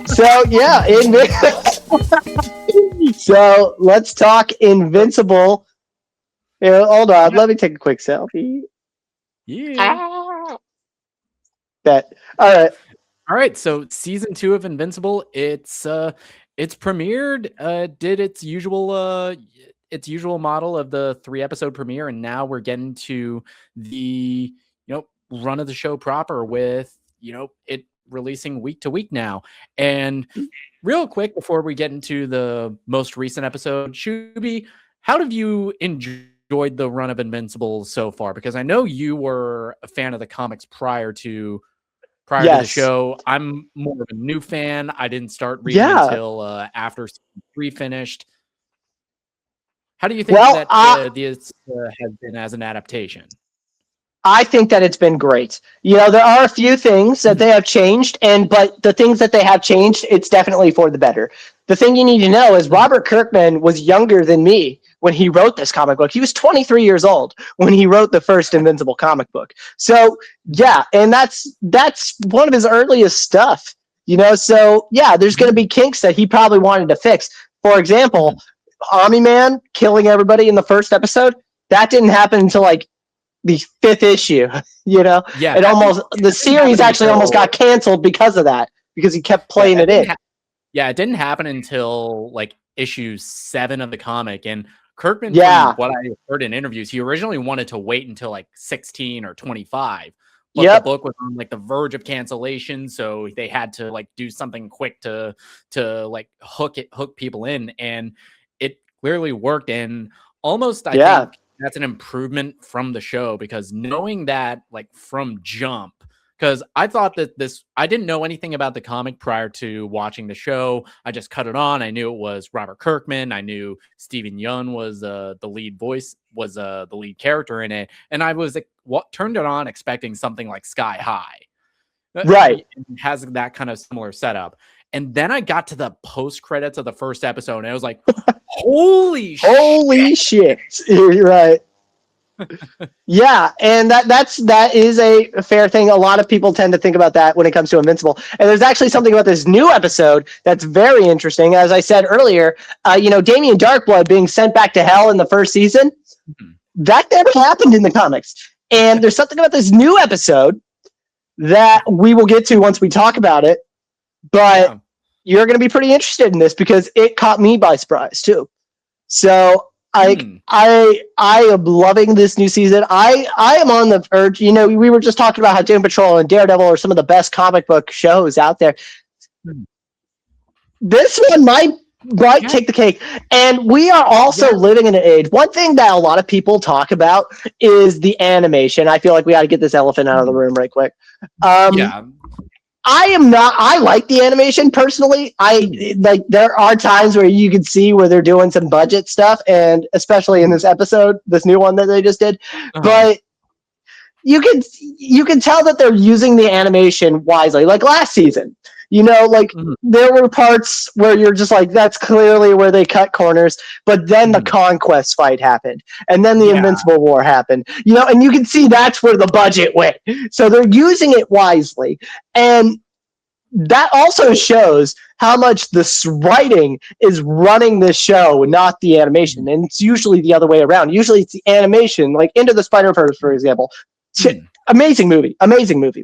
So yeah, so let's talk Invincible. Yeah, hold on, let me take a quick selfie. Yeah. That all right. All right, so season 2 of Invincible, it's premiered, did its usual model of the 3-episode premiere, and now we're getting to the run of the show proper with it releasing week to week now. And real quick before we get into the most recent episode, Schuby, how have you enjoyed the run of Invincible so far? Because I know you were a fan of the comics prior to the show. I'm more of a new fan. I didn't start reading until after season 3 finished. How do you think that this has been as an adaptation? I think that it's been great. There are a few things that they have changed, but the things that they have changed, it's definitely for the better. The thing you need to know is Robert Kirkman was younger than me when he wrote this comic book. He was 23 years old when he wrote the first Invincible comic book. So yeah, and that's one of his earliest stuff. So yeah, there's going to be kinks that he probably wanted to fix. For example, Omni-Man killing everybody in the first episode, that didn't happen until like the 5th issue. Yeah, the series actually almost got canceled because of that, because he kept playing it in. It didn't happen until like issue 7 of the comic. And Kirkman, from what I heard in interviews, he originally wanted to wait until like 16 or 25. But the book was on like the verge of cancellation, so they had to like do something quick to like hook people in, and it clearly worked. And almost, I think that's an improvement from the show, because knowing that like from jump, because I thought that I didn't know anything about the comic prior to watching the show. I just cut it on. I knew it was Robert Kirkman. I knew Steven Yeun was the lead voice, was the lead character in it. And I was turned it on expecting something like Sky High. Right. It has that kind of similar setup. And then I got to the post credits of the first episode, and I was like, holy shit. You're right. Yeah, and that is a fair thing. A lot of people tend to think about that when it comes to Invincible. And there's actually something about this new episode that's very interesting. As I said earlier, Damien Darkblood being sent back to hell in the first season, that never happened in the comics. And there's something about this new episode that we will get to once we talk about it. But you're going to be pretty interested in this because it caught me by surprise too. So I am loving this new season. I am on the verge. We were just talking about how Doom Patrol and Daredevil are some of the best comic book shows out there. This one might take the cake. And we are also living in an age. One thing that a lot of people talk about is the animation. I feel like we got to get this elephant out of the room right quick. I like the animation personally. There are times where you can see where they're doing some budget stuff, and especially in this episode, this new one that they just did. But you can tell that they're using the animation wisely. Like last season, there were parts where you're just like, that's clearly where they cut corners. But then the Conquest fight happened, and then the Invincible War happened. And you can see that's where the budget went. So they're using it wisely, and that also shows how much the writing is running this show, not the animation. And it's usually the other way around. Usually it's the animation, like Into the Spider-Verse, for example. Amazing movie,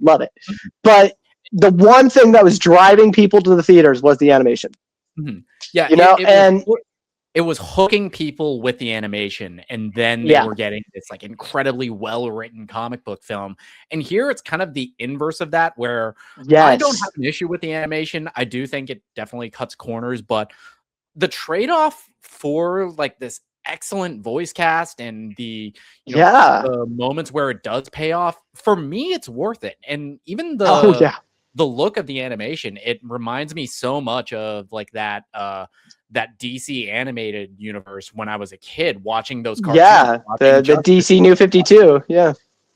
love it. But the one thing that was driving people to the theaters was the animation. Yeah, it was hooking people with the animation, and then they were getting this like incredibly well-written comic book film. And here it's kind of the inverse of that, where I don't have an issue with the animation. I do think it definitely cuts corners, but the trade-off for like this excellent voice cast and the the moments where it does pay off, for me it's worth it. And even the look of the animation, it reminds me so much of like that DC animated universe when I was a kid watching those cartoons. The DC New 52.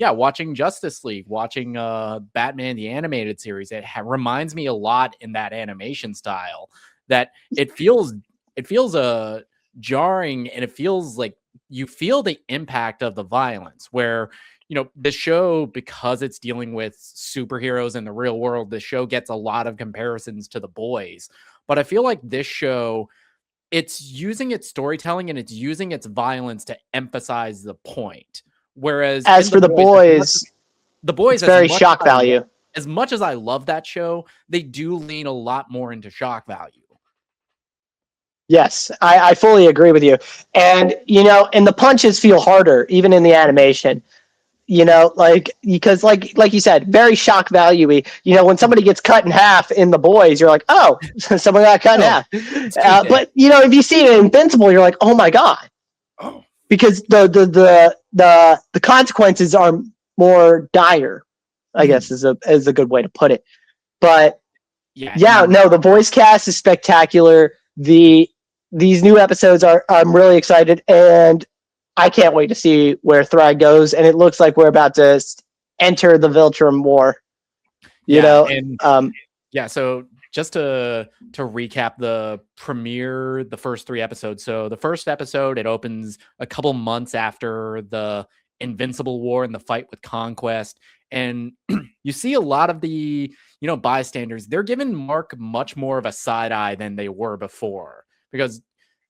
Watching Justice League, watching Batman the animated series, it reminds me a lot in that animation style, that it feels jarring, and it feels like you feel the impact of the violence, where the show, because it's dealing with superheroes in the real world, the show gets a lot of comparisons to The Boys. But I feel like this show, it's using its storytelling and it's using its violence to emphasize the point. Whereas as for The Boys, it's very shock value. As much as I love that show, they do lean a lot more into shock value. Yes, I fully agree with you. And, and the punches feel harder, even in the animation. Because like you said, very shock value-y. When somebody gets cut in half in The Boys, you're like, oh, someone got cut in half. But if you see it in Invincible, you're like, oh my god, because the consequences are more dire, I guess is a good way to put it. But the voice cast is spectacular. These new episodes I'm really excited, and I can't wait to see where Thrag goes. And it looks like we're about to enter the Viltrum War. So just to recap the premiere, the first 3 episodes. So the first episode, it opens a couple months after the Invincible War and the fight with Conquest. And you see a lot of the, bystanders, they're giving Mark much more of a side eye than they were before.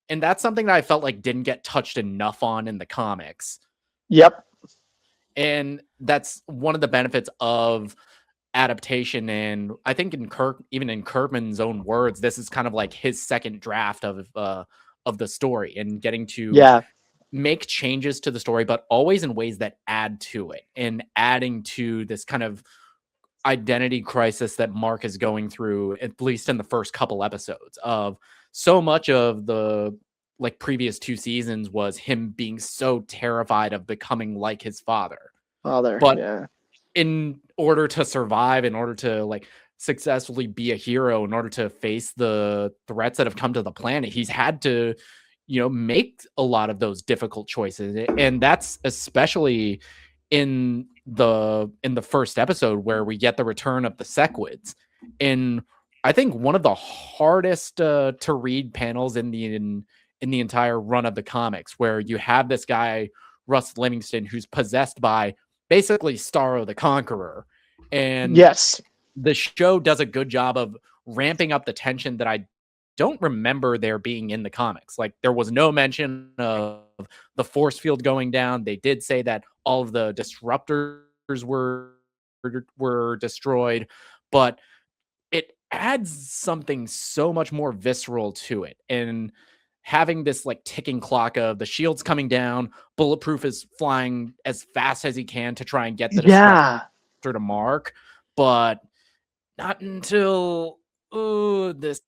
And that's something that I felt like didn't get touched enough on in the comics. Yep. And that's one of the benefits of adaptation. And I think even in Kirkman's own words, this is kind of like his second draft of the story, and getting to make changes to the story, but always in ways that add to it, and adding to this kind of identity crisis that Mark is going through, at least in the first couple episodes. Of so much of the previous 2 seasons was him being so terrified of becoming like his father. But in order to survive, in order to successfully be a hero, in order to face the threats that have come to the planet, he's had to make a lot of those difficult choices. And that's especially in the first episode, where we get the return of the Sequids. And I think one of the hardest to read panels in the entire run of the comics, where you have this guy, Russ Livingston, who's possessed by basically Starro the Conqueror. And the show does a good job of ramping up the tension that I don't remember there being in the comics. There was no mention of the force field going down. They did say that all of the disruptors were destroyed, but it adds something so much more visceral to it. And having this ticking clock of the shield's coming down, Bulletproof is flying as fast as he can to try and get the disruptor to Mark, but not until this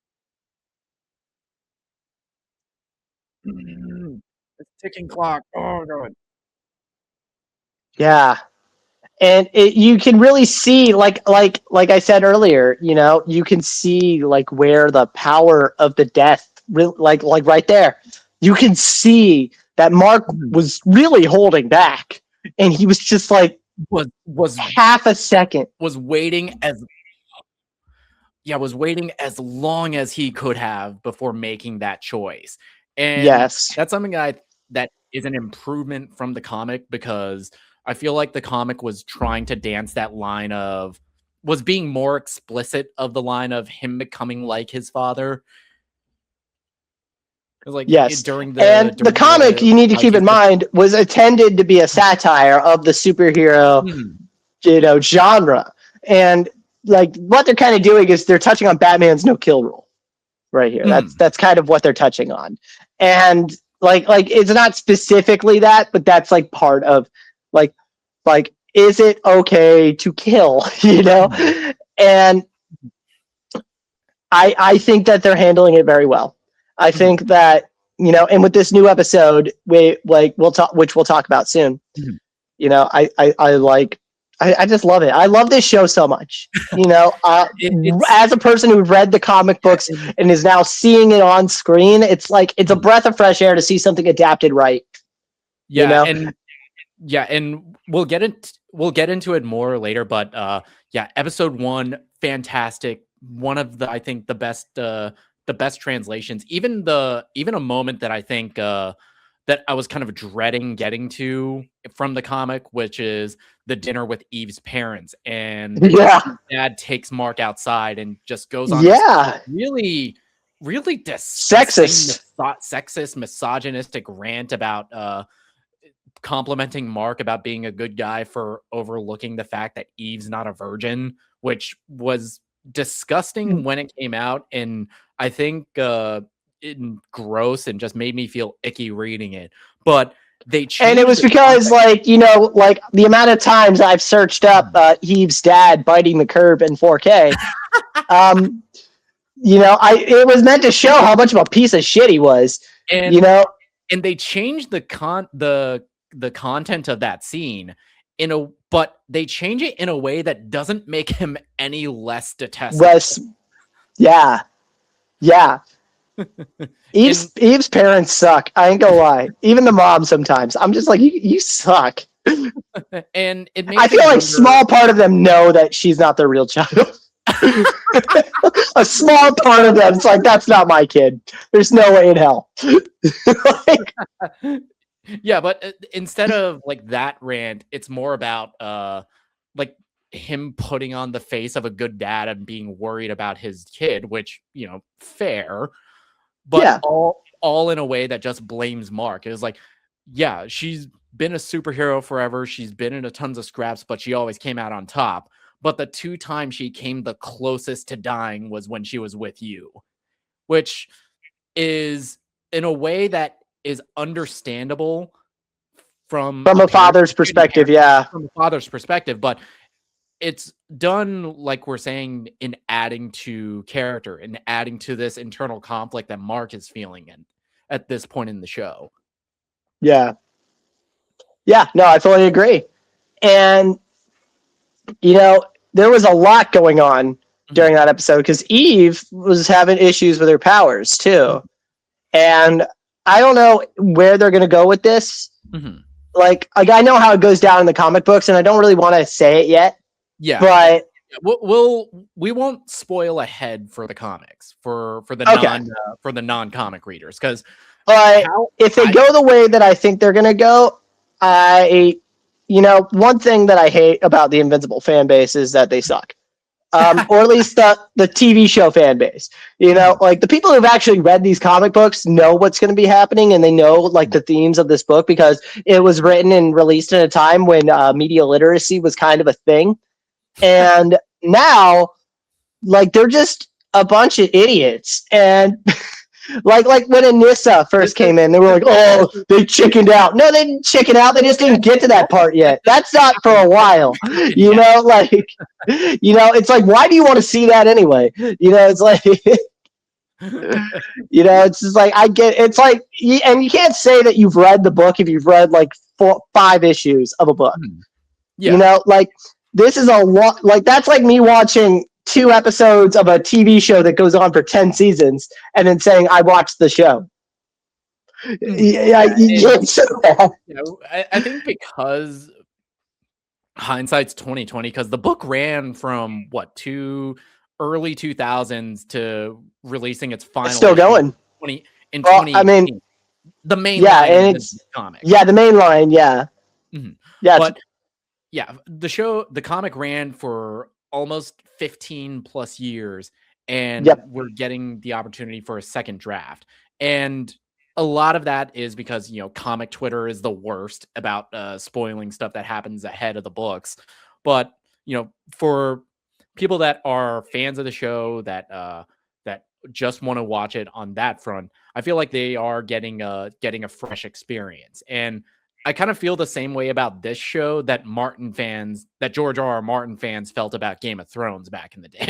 ticking clock. Oh god. Yeah. And you can really see, like I said earlier, you can see where the power of the death, right there. You can see that Mark was really holding back, and he was just was half a second. Was waiting as long as he could have before making that choice. And that's something that is an improvement from the comic, because I feel like the comic was trying to dance that line was being more explicit of the line of him becoming like his father. During the comic, you need to keep in mind, was intended to be a satire of the superhero, genre. And what they're kind of doing is they're touching on Batman's no kill rule right here. That's kind of what they're touching on. And it's not specifically that, but that's part of is it okay to kill, And I think that they're handling it very well. I think that, and with this new episode, we'll talk about soon. I just love it. I love this show so much. As a person who read the comic books and is now seeing it on screen, it's a breath of fresh air to see something adapted right. And we'll get into it more later. But episode 1, fantastic. One of the, I think, the best the best translations. Even a moment that I think that I was kind of dreading getting to from the comic, which is the dinner with Eve's parents, and Dad takes Mark outside and just goes on this really, really disgusting, sexist, misogynistic rant about complimenting Mark about being a good guy for overlooking the fact that Eve's not a virgin, which was disgusting when it came out, and I think gross and just made me feel icky reading it. But they changed, and it was because like the amount of times I've searched up Eve's dad biting the curb in 4K. It was meant to show how much of a piece of shit he was. And and they changed the content of that scene but they change it in a way that doesn't make him any less detestable. Yeah. Eve's parents suck. I ain't gonna lie. Even the mom sometimes. I'm just like, you suck. And I feel like a small part of them know that she's not their real child. A small part of them, it's like, that's not my kid. There's no way in hell. Yeah, but instead of like that rant, it's more about like him putting on the face of a good dad and being worried about his kid, which, fair, but all in a way that just blames Mark. It was like, yeah, she's been a superhero forever. She's been in a tons of scraps, but she always came out on top. But the 2 times she came the closest to dying was when she was with you, which is in a way that is understandable from a father's perspective. From a father's perspective, but it's done, like we're saying, in adding to character and adding to this internal conflict that Mark is feeling at this point in the show. Yeah, no, I fully agree. And there was a lot going on during that episode because Eve was having issues with her powers too. And I don't know where they're going to go with this. Like I know how it goes down in the comic books, and I don't really want to say it yet. Yeah, but we won't spoil ahead for the comics for the non-comic readers, because if they go the way that I think they're going to go, one thing that I hate about the Invincible fan base is that they suck. Or at least the TV show fan base. Like the people who've actually read these comic books know what's going to be happening, and they know like the themes of this book because it was written and released in a time when media literacy was kind of a thing. And now, like, they're just a bunch of idiots. And like when Anissa first came in, they were like, oh, they chickened out. No, they didn't chicken out. They just didn't get to that part yet. That's not for a while. It's like, why do you want to see that anyway? It's like, it's just like, I get, it's like, and you can't say that you've read the book if you've read like 5 issues of a book. Like, this is a lot. Like, that's like me watching 2 episodes of a TV show that goes on for 10 seasons and then saying I watched the show. You can't say that. I think because hindsight's 2020, because the book ran from early 2000s to releasing its final. It's still going. In 2018. I mean, the main line and it's comic. Yeah, the main line. Yeah. Yeah, but the comic ran for almost 15 plus years, and we're getting the opportunity for a second draft. And a lot of that is because, comic Twitter is the worst about spoiling stuff that happens ahead of the books. But, for people that are fans of the show that just want to watch it on that front, I feel like they are getting a fresh experience. And I kind of feel the same way about this show that George R.R. Martin fans felt about Game of Thrones back in the day.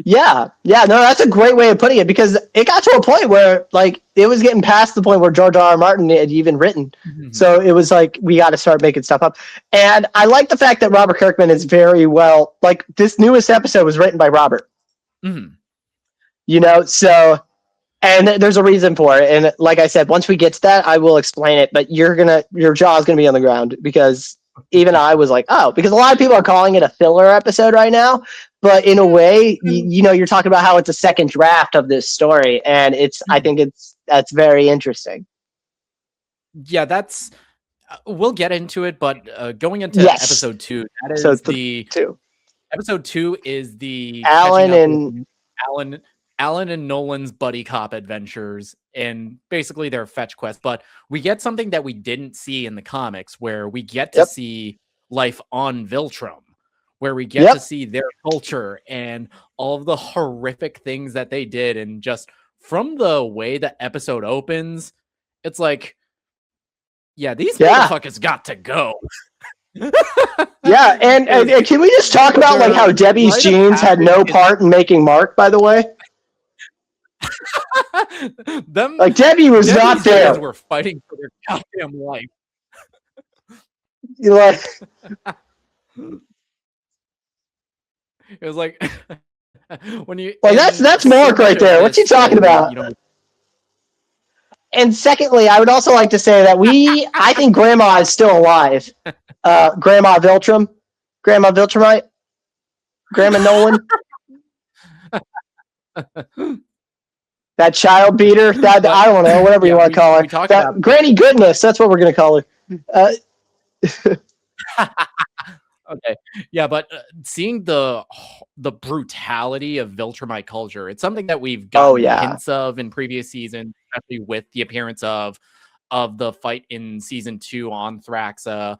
Yeah. No, that's a great way of putting it, because it got to a point where like it was getting past the point where George R.R. Martin had even written. So it was like, we got to start making stuff up. And I like the fact that Robert Kirkman is very well, like this newest episode was written by Robert. So, and there's a reason for it. And like I said, once we get to that, I will explain it, but your jaw's going to be on the ground, because even I was like, oh, because a lot of people are calling it a filler episode right now. but in a way, you're talking about how it's a second draft of this story, and I think that's very interesting. Yeah, that's we'll get into it, but going into episode 2, that is episode 2 is the Alan and Alan and Nolan's buddy cop adventures and basically their fetch quest. But we get something that we didn't see in the comics, where we get to see life on Viltrum, where we get to see their culture and all of the horrific things that they did. And just from the way the episode opens, it's like, yeah, these motherfuckers got to go. Yeah, and can we just talk about like how Debbie's jeans had no part in making Mark, by the way? Like Debbie's not there. Were fighting for their goddamn life. You like it was like when you. Well, that's Mark right there. What's he talking about? And secondly, I would also like to say that I think Grandma is still alive. Grandma Viltrum, Grandma Viltrumite, Grandma Nolan. That child beater, that I don't know, whatever you want to call her. Granny Goodness, that's what we're going to call her. Okay, yeah, but seeing the brutality of Viltrumite culture, it's something that we've gotten hints of in previous seasons, especially with the appearance of the fight in season 2 on Thraxa,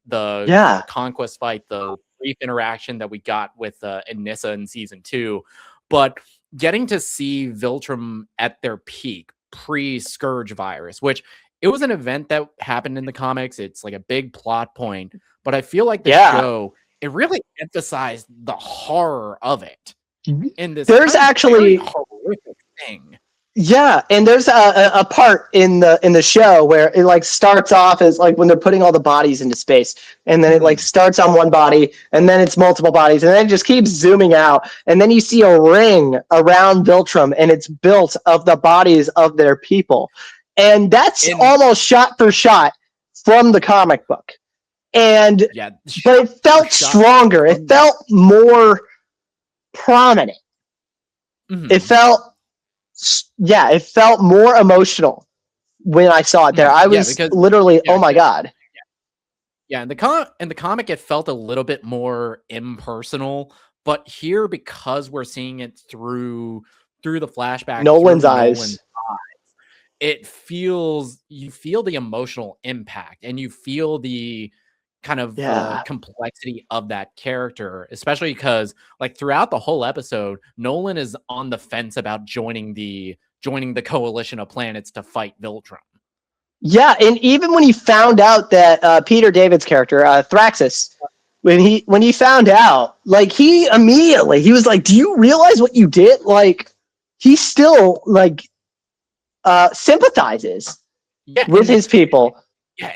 the conquest fight, the brief interaction that we got with Anissa in season 2, but getting to see Viltrum at their peak pre-Scourge virus, which it was an event that happened in the comics. It's like a big plot point, but I feel like the show, it really emphasized the horror of it in this. There's actually horrific thing. Yeah, and there's a part in the show where it like starts off as like when they're putting all the bodies into space, and then it like starts on one body, and then it's multiple bodies, and then it just keeps zooming out, and then you see a ring around Viltrum, and it's built of the bodies of their people, and that's almost shot for shot from the comic book, but it felt stronger, it felt more prominent, it felt. Yeah, it felt more emotional when I saw it there. I was literally, oh my god. Yeah, in the comic, it felt a little bit more impersonal, but here, because we're seeing it through the flashback, Nolan's eyes, you feel the emotional impact, and you feel the kind of complexity of that character, especially because like throughout the whole episode, Nolan is on the fence about joining the coalition of planets to fight Viltrum. Yeah, and even when he found out that Peter David's character, Thraxus, when he found out, like he was like, "Do you realize what you did?" Like he still like sympathizes with his people. Yeah,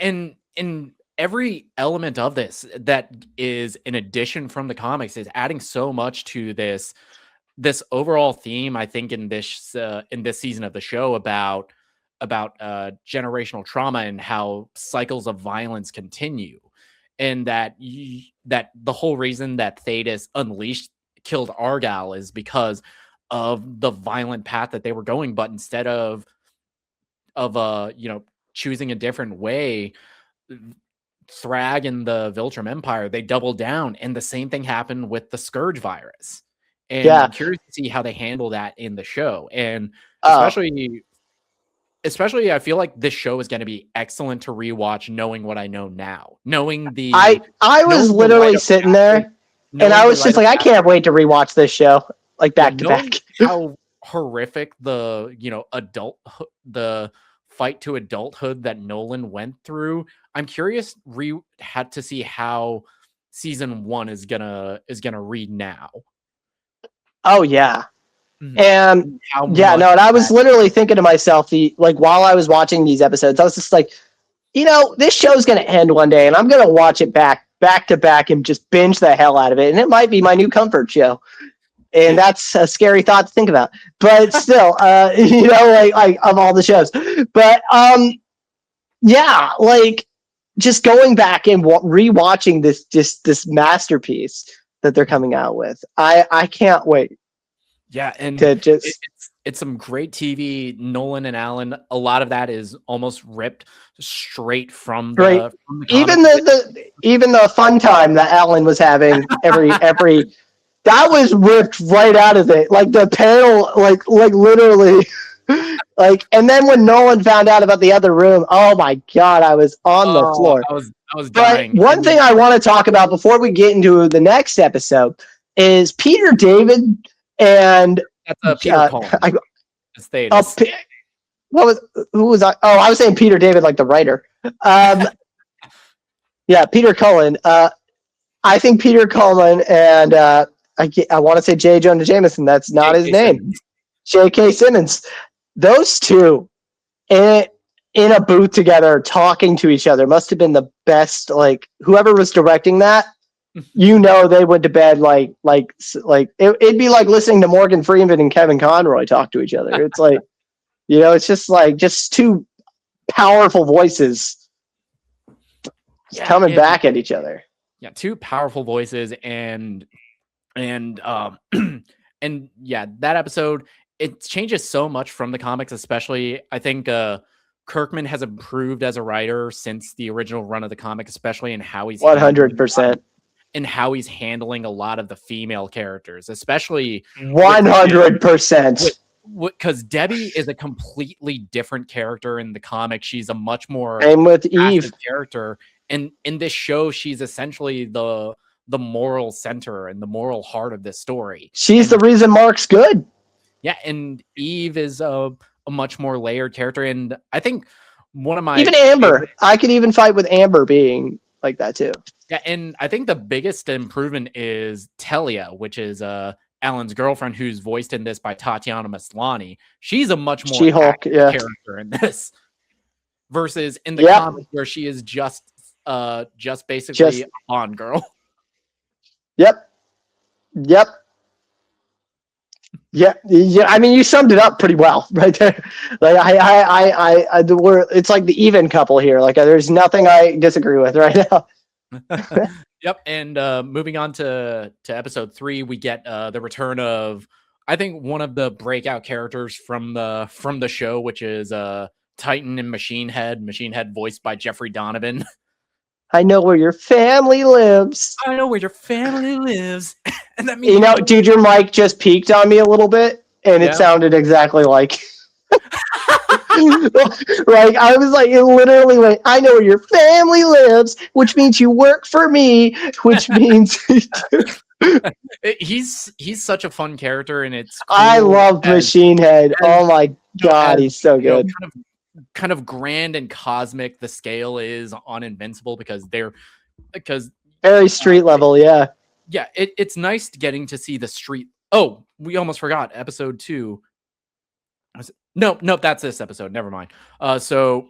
and every element of this that is an addition from the comics is adding so much to this overall theme. I think in this season of the show about generational trauma and how cycles of violence continue, and that the whole reason that Thetis killed Argal is because of the violent path that they were going, but instead of choosing a different way, Thrag and the Viltrum Empire, they doubled down, and the same thing happened with the Scourge virus. And I'm curious to see how they handle that in the show. And especially I feel like this show is going to be excellent to rewatch, knowing what I know now. Knowing I was literally sitting there, and I was just like, I can't wait to rewatch this show, like back to back. How horrific the fight to adulthood that Nolan went through. I'm curious to see how season 1 is gonna read now. Oh yeah. And and I was literally thinking to myself, while I was watching these episodes, I was just like, this show's gonna end one day, and I'm gonna watch it back to back and just binge the hell out of it, and it might be my new comfort show. And that's a scary thought to think about, but still, like of all the shows. But like just going back and rewatching this masterpiece that they're coming out with. I can't wait. Yeah, and to just it's some great TV. Nolan and Alan, a lot of that is almost ripped straight from the even the fun time that Alan was having every that was ripped right out of it. Like the panel, like literally, like. And then when Nolan found out about the other room, oh my god, I was on the floor. I was dying. But one thing I want to talk about before we get into the next episode is Peter David and that's Peter Cullen. Who was I? Oh, I was saying Peter David, like the writer. Yeah, Peter Cullen. I think Peter Cullen and I want to say J. Jonah Jameson. That's not his name. J.K. Simmons. Those two in a booth together, talking to each other, must have been the best. Like whoever was directing that, they went to bed like it'd be like listening to Morgan Freeman and Kevin Conroy talk to each other. It's like, it's just two powerful voices coming back at each other. Yeah, two powerful voices and yeah, that episode, it changes so much from the comics, especially I think Kirkman has improved as a writer since the original run of the comic, especially in how he's 100%. And how he's handling a lot of the female characters, especially 100%. Because Debbie is a completely different character in the comic. She's a much more same with Eve character, and in this show, she's essentially the moral center and the moral heart of this story. She's the reason Mark's good. Yeah, and Eve is a much more layered character, and I think one of my even Amber. I could even fight with Amber being like that too. Yeah, and I think the biggest improvement is Telia, which is Alan's girlfriend, who's voiced in this by Tatiana Maslany. She's a much more She-Hulk character in this, versus in the comic where she is just basically a Bond girl. Yep. Yeah. I mean, you summed it up pretty well right there. Like it's like the even couple here. Like there's nothing I disagree with right now. Yep, and moving on to episode 3, we get the return of, I think, one of the breakout characters from the show, which is Titan and Machine Head voiced by Jeffrey Donovan. I know where your family lives. I know where your family lives. And that means dude, your mic just peaked on me a little bit, and it sounded exactly like. Right, I was like, it literally went, I know where your family lives, which means you work for me, which means he's such a fun character, and it's cool. I love Machine Head. Oh my god, he's so good. Kind of grand and cosmic the scale is on Invincible, because very street level. Yeah, it's nice getting to see the street. Oh, we almost forgot episode 2. Nope, that's this episode. Never mind. So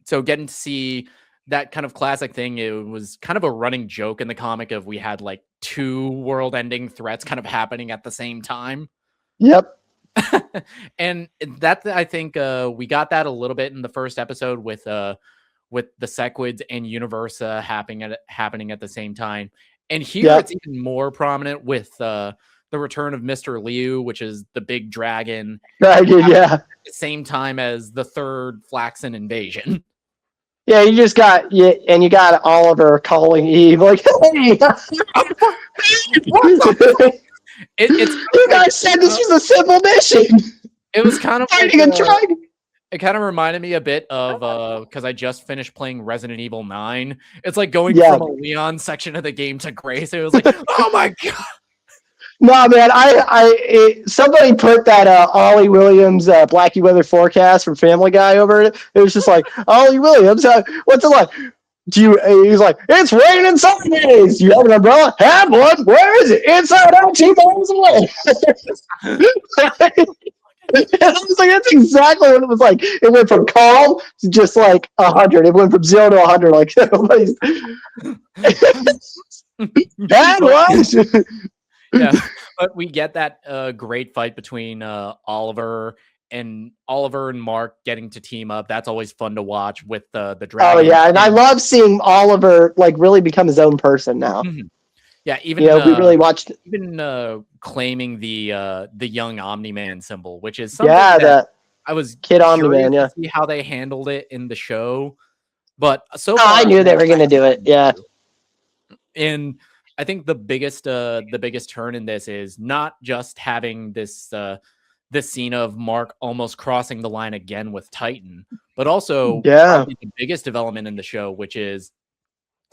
getting to see that kind of classic thing, it was kind of a running joke in the comic of we had like 2 world-ending threats kind of happening at the same time. Yep. And that, I think, we got that a little bit in the first episode with the Sequids and Universa happening at the same time. And here it's even more prominent with the return of Mr. Liu, which is the big dragon. At the same time as the third Flaxen invasion. Yeah, you got Oliver calling Eve like, "Hey, you guys said this was a simple mission." It was kind of it kind of reminded me a bit of because I just finished playing Resident Evil 9. It's like going from a Leon section of the game to Grace. It was like, oh my god. No, man, somebody put that Ollie Williams Blackie weather forecast from Family Guy over it. It was just like, Ollie Williams, what's it like? He's like, it's raining some days. You have an umbrella? Have one. Where is it? Inside out, 2 miles away. I was like, that's exactly what it was like. It went from calm to just like 100. It went from 0 to 100. Like nobody's. Bad one. Yeah, but we get that great fight between Oliver and Mark getting to team up. That's always fun to watch with the dragon. Oh yeah, and I love seeing Oliver like really become his own person now. Mm-hmm. Yeah, even we really watched claiming the young Omni-Man symbol, which is something that the I was Kid curious Omni-Man. Yeah, to see how they handled it in the show, but so oh, far I knew they were going to do it. Yeah, and I think the biggest turn in this is not just having this scene of Mark almost crossing the line again with Titan, but also probably the biggest development in the show, which is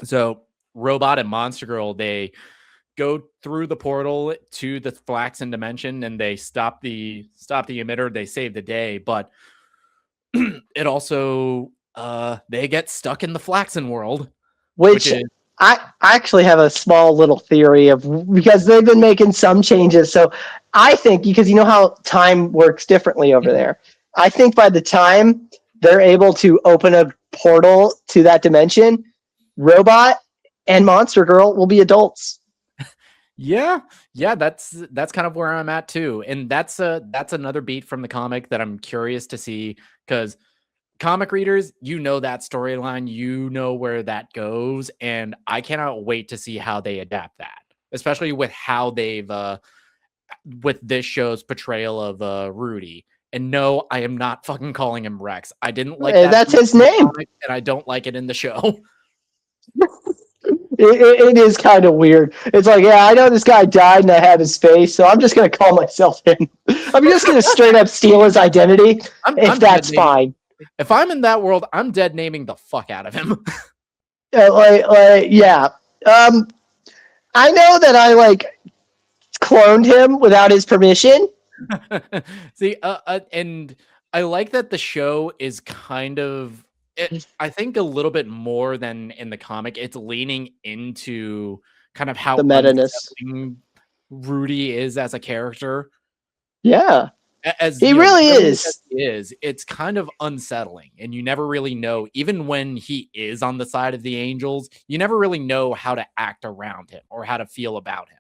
so Robot and Monster Girl, they go through the portal to the Flaxen dimension and they stop the emitter, they save the day, but it also they get stuck in the Flaxen world, which is I actually have a small little theory of, because they've been making some changes. So I think, because you know how time works differently over there, I think by the time they're able to open a portal to that dimension, Robot and Monster Girl will be adults. Yeah, that's kind of where I'm at too, and that's another beat from the comic that I'm curious to see, because comic readers, that storyline, where that goes, and I cannot wait to see how they adapt that, especially with how they've with this show's portrayal of Rudy. And no, I am not fucking calling him Rex. I didn't like that. That's his name, and I don't like it in the show. It is kind of weird. It's like, yeah, I know this guy died and I have his face, so I'm just going to call myself him. I'm just going to straight up steal his identity, if that's fine. If I'm in that world, I'm dead naming the fuck out of him. Yeah. I know that I cloned him without his permission. See, and I like that the show is kind of, I think a little bit more than in the comic, it's leaning into kind of how the meta-ness Rudy is as a character. Yeah. As he really is. It's kind of unsettling, and you never really know, even when he is on the side of the angels, you never really know how to act around him or how to feel about him.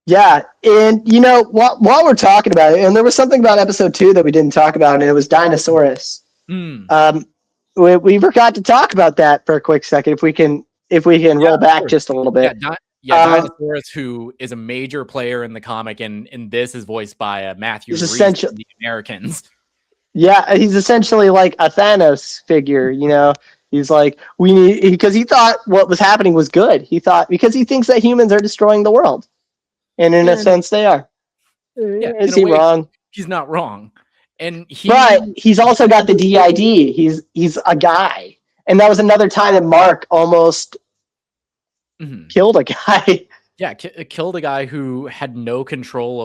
Yeah, and while we're talking about it, and there was something about episode 2 that we didn't talk about, and it was Dinosaurus. We forgot to talk about that for a quick second. If we can roll back just a little bit. Dinosaurus, who is a major player in the comic, and this is voiced by Matthew Reese from the Americans. Yeah, he's essentially like a Thanos figure. He's like, because he thought what was happening was good. He thought, because he thinks that humans are destroying the world, and in a sense they are. Yeah, is he wrong? He's not wrong, and but he's also got the DID. He's a guy, and that was another time that Mark almost killed a guy. Yeah, killed a guy who had no control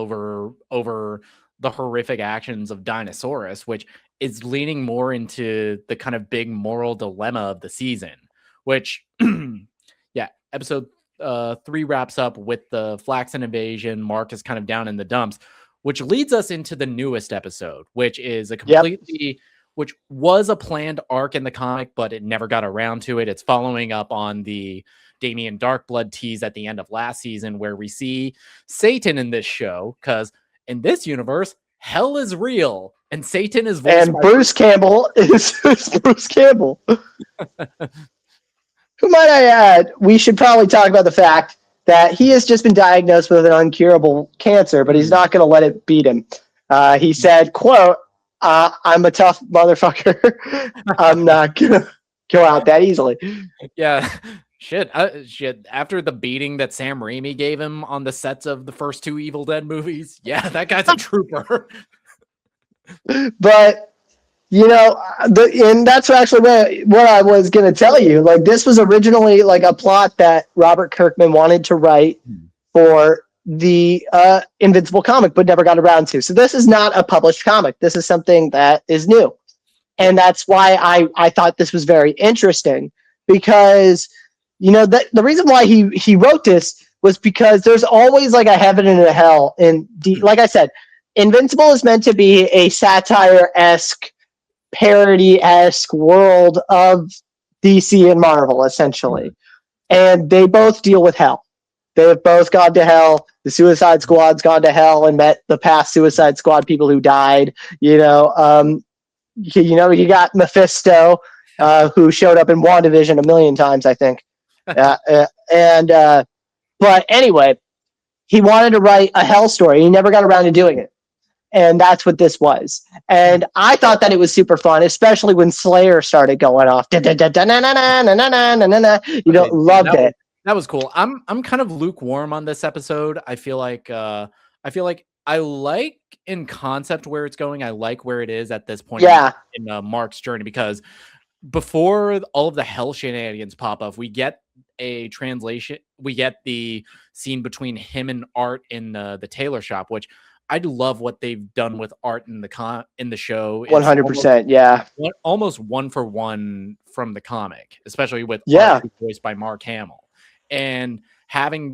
over the horrific actions of Dinosaurus, which is leaning more into the kind of big moral dilemma of the season, which, episode 3 wraps up with the Flaxen invasion. Mark is kind of down in the dumps, which leads us into the newest episode, which is a completely, which was a planned arc in the comic, but it never got around to it. It's following up on the Damien Darkblood tease at the end of last season, where we see Satan in this show, because in this universe, hell is real, and Satan is voiced and Bruce Campbell is Bruce Campbell. Who, might I add, we should probably talk about the fact that he has just been diagnosed with an incurable cancer, but he's not going to let it beat him. He said, quote, I'm a tough motherfucker. I'm not going to go out that easily. Yeah. Shit. After the beating that Sam Raimi gave him on the sets of the first 2 Evil Dead movies, yeah, that guy's a trooper. But and that's actually what I was going to tell you. This was originally a plot that Robert Kirkman wanted to write for the Invincible comic, but never got around to. So this is not a published comic. This is something that is new. And that's why I thought this was very interesting, because, the reason why he wrote this was because there's always a heaven and a hell. And like I said, Invincible is meant to be a satire-esque, parody-esque world of DC and Marvel, essentially. And they both deal with hell. They have both gone to hell. The Suicide Squad's gone to hell and met the past Suicide Squad people who died. You got Mephisto, who showed up in WandaVision a million times, I think. And But anyway, he wanted to write a Hell story. He never got around to doing it. And that's what this was. And I thought that it was super fun, especially when Slayer started going off. Loved it. That was cool. I'm kind of lukewarm on this episode. I feel like I like in concept where it's going. I like where it is at this point in Mark's journey, because before all of the Hell shenanigans pop up, we get a translation. We get the scene between him and Art in the tailor shop, which I love what they've done with Art in the show. 100%, yeah. Almost one for one from the comic, especially with Art voiced by Mark Hamill. And having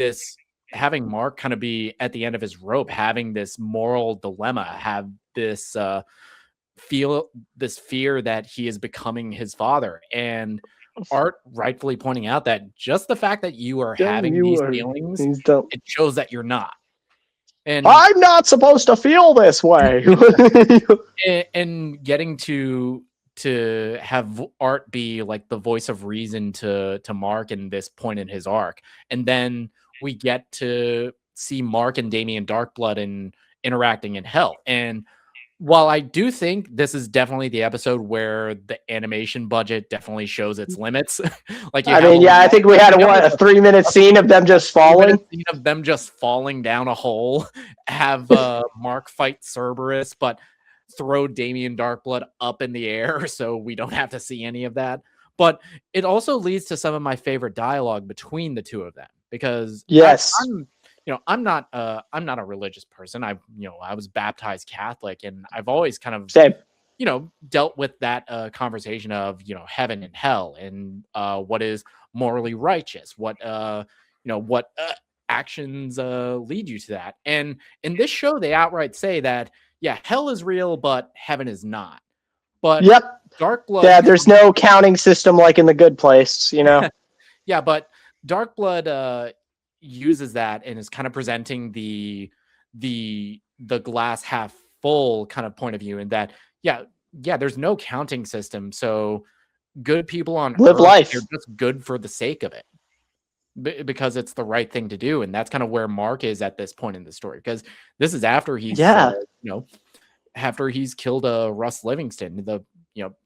Mark kind of be at the end of his rope, having this moral dilemma, have this fear that he is becoming his father, and Art rightfully pointing out that just the fact that you are having these feelings, it shows that you're not. And I'm not supposed to feel this way. and getting to have Art be like the voice of reason to Mark in this point in his arc. And then we get to see Mark and Damien Darkblood interacting in Hell. And while I do think this is definitely the episode where the animation budget definitely shows its limits. I think we had a 3-minute scene of them just falling. Down a hole. Have Mark fight Cerberus, but throw Damien Darkblood up in the air, so we don't have to see any of that. But it also leads to some of my favorite dialogue between the two of them, because I'm not a religious person. I was baptized Catholic, and I've always kind of dealt with that conversation of heaven and hell, and what is morally righteous, what actions lead you to that. And in this show, they outright say that hell is real, but heaven is not. But Darkblood, there's no counting system like in The Good Place, but Darkblood uses that and is kind of presenting the glass half full kind of point of view, and that there's no counting system, so good people on live Earth, life. They're just good for the sake of it, because it's the right thing to do. And that's kind of where Mark is at this point in the story, because this is after he's after he's killed Russ Livingston,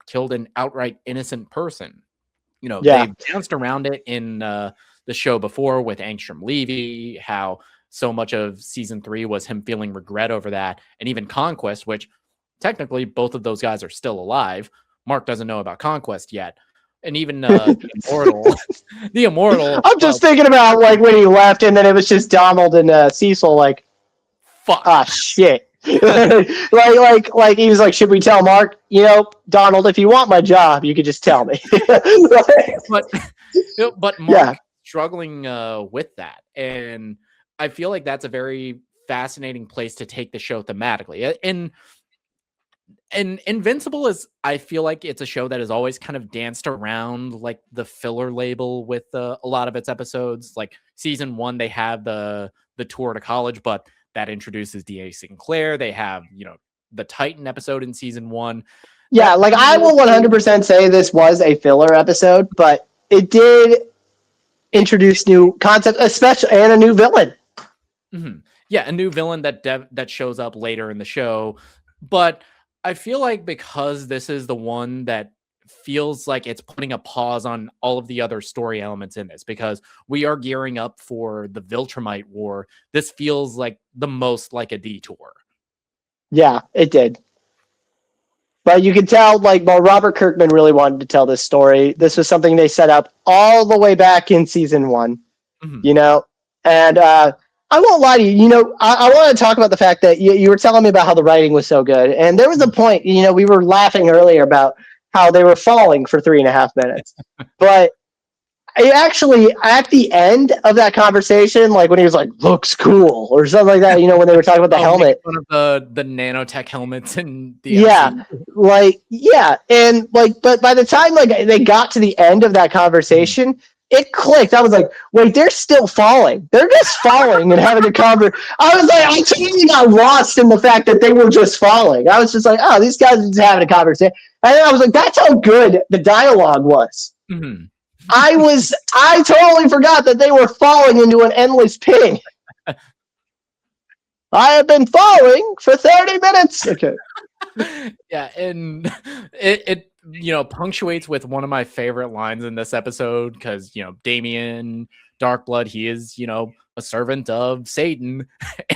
killed an outright innocent person. They've danced around it in the show before with Angstrom Levy, how so much of season 3 was him feeling regret over that, and even Conquest, which technically both of those guys are still alive. Mark doesn't know about Conquest yet. And even the Immortal. I'm just thinking about when he left, and then it was just Donald and Cecil fuck. Ah, shit. like he was like, should we tell Mark? Donald, if you want my job, you could just tell me. but Mark struggling with that, and I feel like that's a very fascinating place to take the show thematically. And Invincible is, I feel like it's a show that has always kind of danced around the filler label with a lot of its episodes. Like season 1, they have the tour to college, but that introduces D.A. Sinclair. They have, the Titan episode in season 1. Yeah, I will 100% say this was a filler episode, but it did introduce new concepts, especially, and a new villain. Mm-hmm. Yeah, a new villain that shows up later in the show. But I feel like because this is the one that feels like it's putting a pause on all of the other story elements in this, because we are gearing up for the Viltrumite War. This feels like the most like a detour. Yeah, it did. But you can tell, Robert Kirkman really wanted to tell this story. This was something they set up all the way back in season 1, and I won't lie to you. I want to talk about the fact that you were telling me about how the writing was so good. And there was a point, we were laughing earlier about how they were falling for 3.5 minutes. But it actually, at the end of that conversation, when he was like, looks cool, or something like that, when they were talking about the helmet. One of the nanotech helmets and the and but by the time they got to the end of that conversation, it clicked. I was like, wait, they're still falling. They're just falling and having a conversation. I was like, I totally got lost in the fact that they were just falling. I was just like, oh, these guys are just having a conversation. And then I was like, that's how good the dialogue was. Mm-hmm. I totally forgot that they were falling into an endless pit. I have been falling for 30 minutes. Okay. Yeah, and it punctuates with one of my favorite lines in this episode because Damien Darkblood, he is a servant of Satan,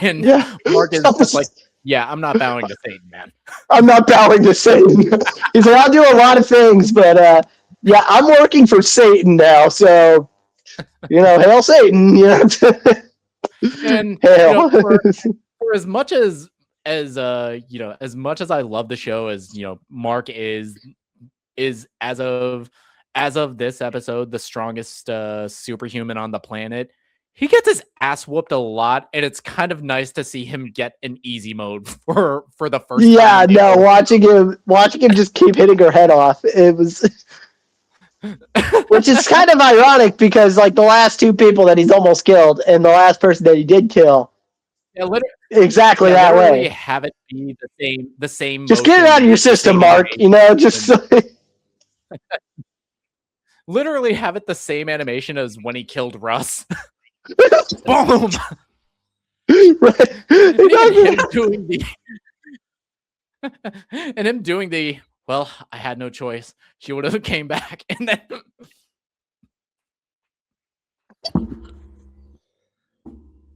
and Mark is just like, yeah, I'm not bowing to Satan, man. I'm not bowing to Satan. He's like, I'll do a lot of things, but yeah, I'm working for Satan now, so hail Satan. And hail. For as much as as much as I love the show, as Mark is as of this episode the strongest superhuman on the planet. He gets his ass whooped a lot, and it's kind of nice to see him get an easy mode for the first time. Yeah, no, watching him just keep hitting her head off. It was which is kind of ironic because like the last two people that he's almost killed and the last person that he did kill. Yeah, exactly that way. Have it be the same. Just get it out of your system, Mark. Just literally have it the same animation as when he killed Russ. Boom. And him doing the well, I had no choice. She would have came back, and then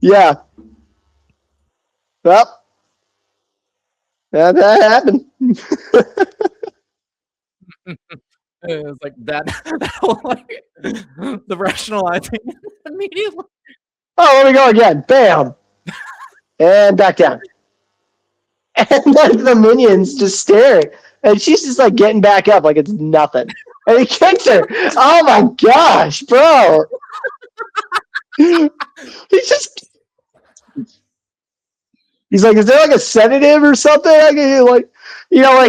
yeah. Well, that happened. It's like that like, the rationalizing immediately. Oh, let me go again. Bam. And back down. And like the minions just staring. And she's just like getting back up like it's nothing. And he kicks her. Oh my gosh, bro. He's like, is there like a sedative or something? Like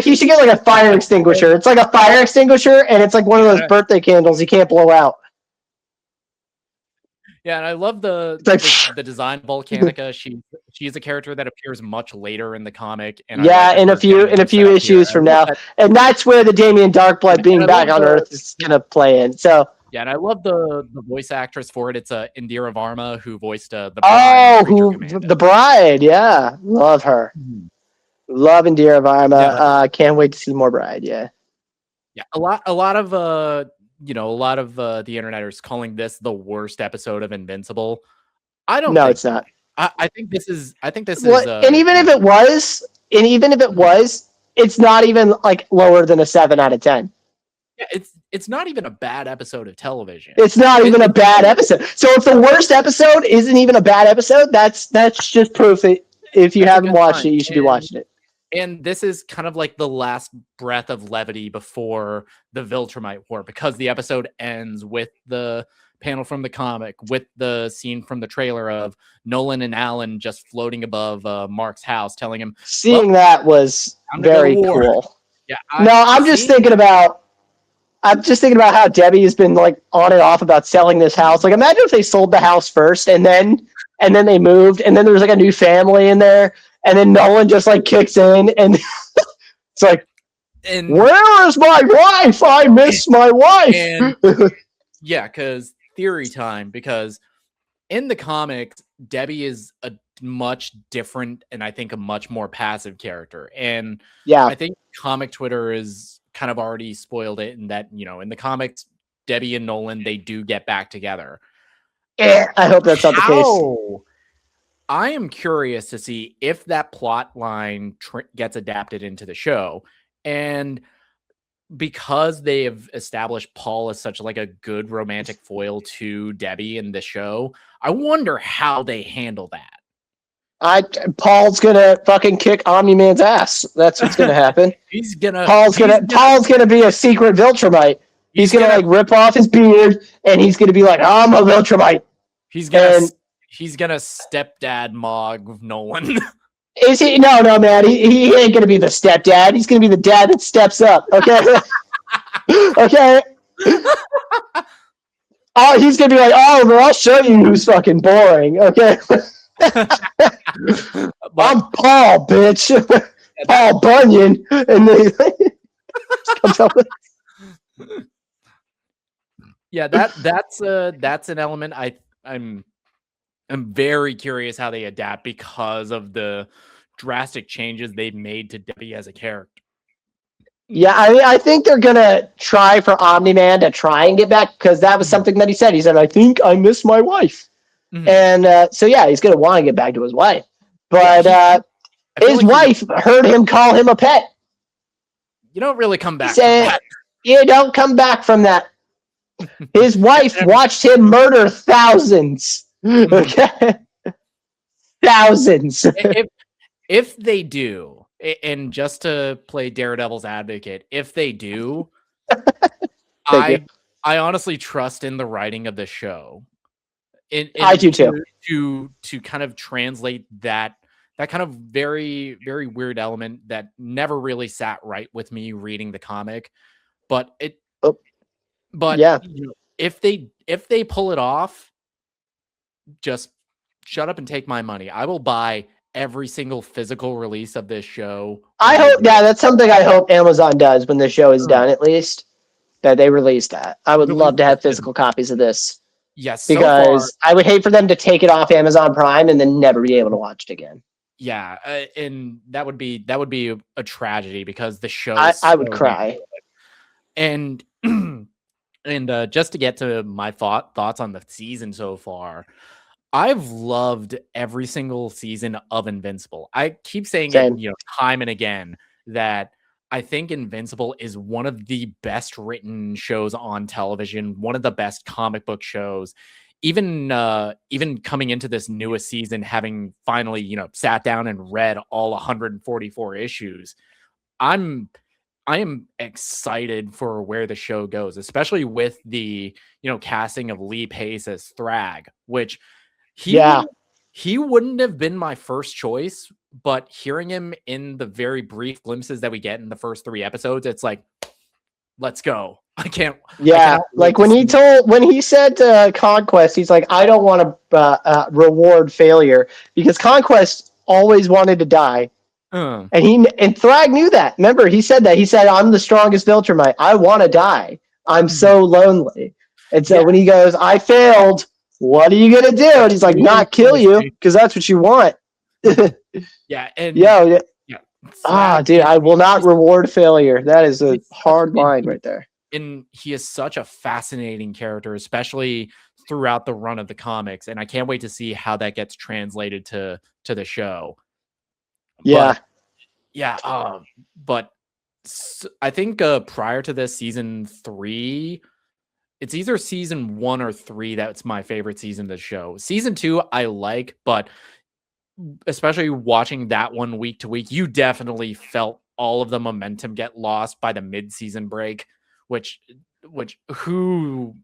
he should get like a fire extinguisher. It's like a fire extinguisher, and it's like one of those birthday candles you can't blow out. Yeah, and I love the design of Volcanica. She's a character that appears much later in the comic, and in a few issues from now, and that's where the Damien Darkblood being back on Earth is gonna play in. So yeah, and I love the voice actress for it. It's Indira Varma who voiced the bride. The bride? Yeah, love her. Mm-hmm. Love Indira Varma. Yeah. Can't wait to see more Bride. Yeah, yeah. A lot of the interneters calling this the worst episode of Invincible. I don't. No, it's not. I think this is. And even if it was, it's not even like lower than a 7 out of 10. Yeah, it's not even a bad episode of television. It's not even a bad episode. So if the worst episode isn't even a bad episode, that's just proof that if you haven't watched it, you should be watching it. And this is kind of like the last breath of levity before the Viltrumite War, because the episode ends with the panel from the comic, with the scene from the trailer of Nolan and Alan just floating above Mark's house, telling him. Seeing that was very cool. Yeah. I'm just thinking about how Debbie has been like on and off about selling this house. Like, imagine if they sold the house first and then they moved, and then there was like a new family in there. And then Nolan just like kicks in, and it's like, where is my wife? I miss my wife. Yeah, because theory time. Because in the comics, Debbie is a much different and I think a much more passive character. And yeah, I think comic Twitter is kind of already spoiled it in that in the comics, Debbie and Nolan, they do get back together. I hope that's not the case. I am curious to see if that plot line gets adapted into the show. And because they have established Paul as such like a good romantic foil to Debbie in the show, I wonder how they handle that. Paul's gonna fucking kick Omni-Man's ass. That's what's gonna happen. Paul's gonna be a secret Viltrumite. He's gonna like rip off his beard, and he's gonna be like, I'm a Viltrumite. He's gonna stepdad Mog Nolan. Is he? No, man. He ain't gonna be the stepdad. He's gonna be the dad that steps up. Okay. Okay. Oh, he's gonna be like, Oliver, I'll show you who's fucking boring. Okay. I'm Paul, bitch. Paul Bunyan, and they comes up with. Yeah, that's an element I'm very curious how they adapt because of the drastic changes they've made to Debbie as a character. Yeah, I mean, I think they're gonna try for Omni-Man to try and get back, because that was something that he said. He said, "I think I miss my wife," and so yeah, he's gonna want to get back to his wife. But his wife heard him call him a pet. You don't really come back from that. You don't come back from that. His wife watched him murder thousands. Okay, thousands. If they do, and just to play Daredevil's advocate, if they do, I honestly trust in the writing of the show. I do too. To kind of translate that kind of very, very weird element that never really sat right with me reading the comic, but yeah, you know, if they pull it off, just shut up and take my money. I will buy every single physical release of this show. I hope, that's something I hope Amazon does when the show is done, at least, that they release that. I would love to have physical copies of this. Yes, because I would hate for them to take it off Amazon Prime and then never be able to watch it again. Yeah, and that would be a tragedy, because the show I would cry. And and just to get to my thoughts on the season so far, I've loved every single season of Invincible. I keep saying it, time and again, that I think Invincible is one of the best written shows on television, one of the best comic book shows. Even coming into this newest season, having finally, sat down and read all 144 issues, I am excited for where the show goes, especially with the, casting of Lee Pace as Thrag, which he wouldn't have been my first choice, but hearing him in the very brief glimpses that we get in the first 3 episodes, it's like, let's go. I can't. Yeah, like when he said to Conquest, he's like, I don't want to reward failure, because Conquest always wanted to die. And Thrag knew that. Remember, he said that. He said, I'm the strongest Viltrumite. I want to die. I'm so lonely. And so when he goes, I failed, what are you going to do? And he's like, not kill you, because that's what you want. Yeah. And yeah. Dude, I will not reward failure. That is a hard line right there. And he is such a fascinating character, especially throughout the run of the comics. And I can't wait to see how that gets translated to the show. Yeah. But I think prior to this, season 3, it's either season 1 or 3 that's my favorite season of the show. Season 2 I like, but especially watching that one week to week, you definitely felt all of the momentum get lost by the mid-season break, which who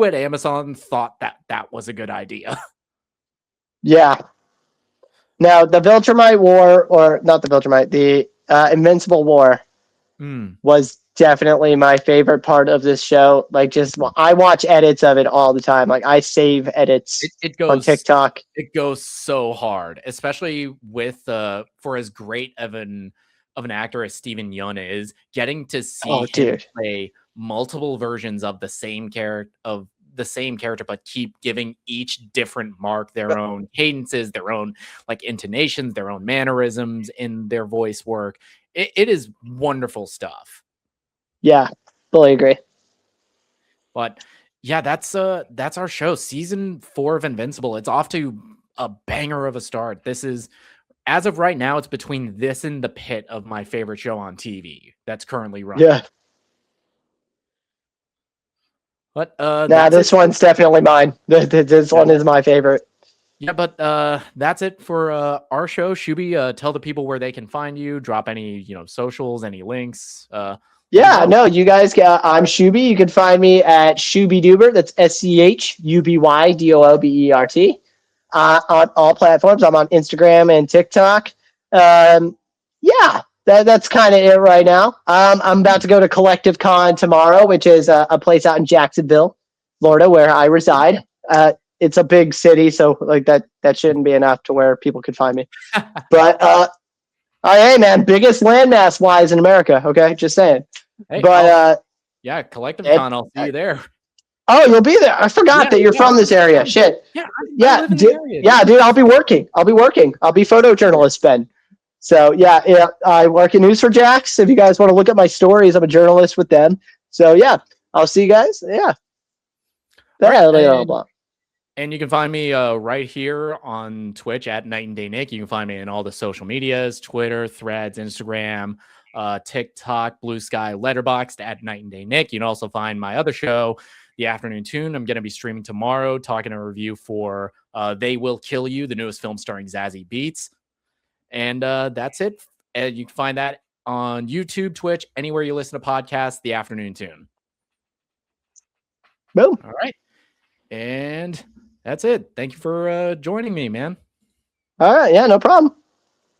at Amazon thought that was a good idea? Yeah. Now, the Viltrumite War, or not the Viltrumite, the Invincible War was definitely my favorite part of this show. Like, I watch edits of it all the time. Like, I save edits on TikTok. It goes so hard, especially with for as great of an actor as Steven Yeun is, getting to see him play multiple versions of the same character but keep giving each different mark their own cadences, their own intonations, their own mannerisms in their voice work. It is wonderful stuff. Yeah, fully agree. But yeah, that's our show. Season 4 of Invincible. It's off to a banger of a start. This is, as of right now, it's between this and The Pit of my favorite show on TV that's currently running. Yeah. But this one's definitely mine. This one is my favorite. Yeah, but that's it for our show. Schuby, tell the people where they can find you. Drop any socials, any links. No, you guys. I'm Schuby. You can find me at Schuby That's SCHUBYDOOBERT. On all platforms. I'm on Instagram and TikTok. That's kind of it right now. I'm about to go to Collective Con tomorrow, which is a place out in Jacksonville, Florida, where I reside. It's a big city, so that shouldn't be enough to where people could find me. But hey, man, biggest landmass wise in America. Okay, just saying. Hey, but Collective Con, I'll see you there. Oh, you'll be there. I forgot that you're from this area. Shit. Yeah, I Yeah, live in the area. dude. I'll be working. I'll be photojournalist, Ben. So yeah, I work in News4Jax. If you guys want to look at my stories, I'm a journalist with them. So yeah, I'll see you guys. Yeah. Right, and you can find me right here on Twitch at NightNDayNick. You can find me in all the social medias: Twitter, Threads, Instagram, TikTok, Blue Sky, Letterboxd at NightNDayNick. You can also find my other show, The Afternoon Tune. I'm going to be streaming tomorrow, talking a review for They Will Kill You, the newest film starring Zazie Beetz. And that's it. And you can find that on YouTube, Twitch, anywhere you listen to podcasts, The Afternoon Tune. Boom. All right. And that's it. Thank you for joining me, man. All right. Yeah, no problem.